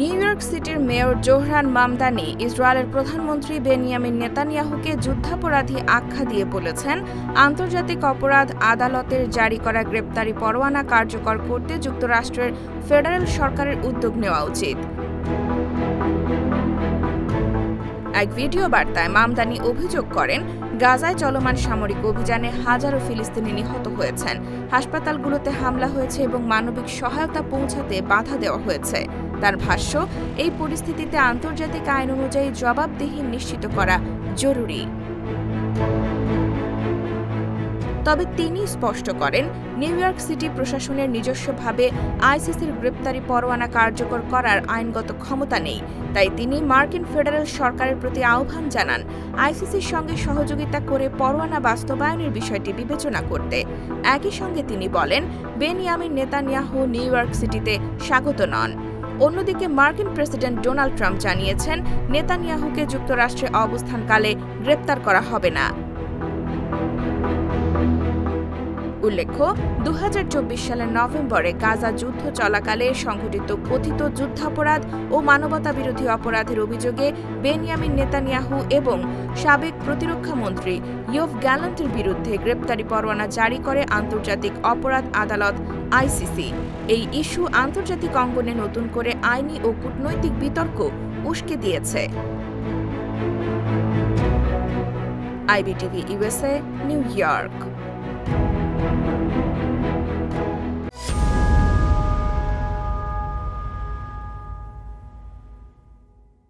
New York সিটির mayor Zohran Mamdani ইসরায়েলের প্রধানমন্ত্রী বেনিয়ামিন নেতানিয়াহুকে যুদ্ধাপরাধী আখ্যা দিয়ে বলেছেন, আন্তর্জাতিক অপরাধ আদালতের জারি করা গ্রেপ্তারি পরোয়ানা কার্যকর করতে যুক্তরাষ্ট্রের ফেডারেল সরকারের উদ্যোগ নেওয়া উচিত। এক ভিডিও বার্তায় মামদানি অভিযোগ করেন, গাজায় চলমান সামরিক অভিযানে হাজারো ফিলিস্তিনি নিহত হয়েছেন, হাসপাতালগুলোতে হামলা হয়েছে এবং মানবিক সহায়তা পৌঁছাতে বাধা দেওয়া হয়েছে। তার ভাষ্য, এই পরিস্থিতিতে আন্তর্জাতিক আইন অনুযায়ী জবাবদিহি নিশ্চিত করা জরুরি। তবে তিনি স্পষ্ট করেন, নিউ ইয়র্ক সিটি প্রশাসনের নিজস্বভাবে আইসিসির গ্রেপ্তারি পরোয়ানা কার্যকর করার আইনগত ক্ষমতা নেই। তাই তিনি মার্কিন ফেডারেল সরকারের প্রতি আহ্বান জানান, আইসিসির সঙ্গে সহযোগিতা করে পরোয়ানা বাস্তবায়নের বিষয়টি বিবেচনা করতে। একই সঙ্গে তিনি বলেন, বেনিয়ামিন নেতানিয়াহু নিউ ইয়র্ক সিটিতে স্বাগত নন। অন্যদিকে মার্কিন প্রেসিডেন্ট ডোনাল্ড ট্রাম্প জানিয়েছেন, নেতানিয়াহুকে যুক্তরাষ্ট্রে অবস্থানকালে গ্রেপ্তার করা হবে না। উল্লেখ্য, ২০২৪ সালের নভেম্বরে গাজা যুদ্ধ চলাকালে সংঘটিত কথিত যুদ্ধাপরাধ ও মানবতাবিরোধী অপরাধের অভিযোগে বেনিয়ামিন নেতানিয়াহু এবং সাবেক প্রতিরক্ষা মন্ত্রী ইয়োভ গ্যালান্টের বিরুদ্ধে গ্রেপ্তারি পরোয়ানা জারি করে আন্তর্জাতিক অপরাধ আদালত আইসিসি। এই ইস্যু আন্তর্জাতিক অঙ্গনে নতুন করে আইনি ও কূটনৈতিক বিতর্ক উস্কে দিয়েছে। IBTV USA, new York.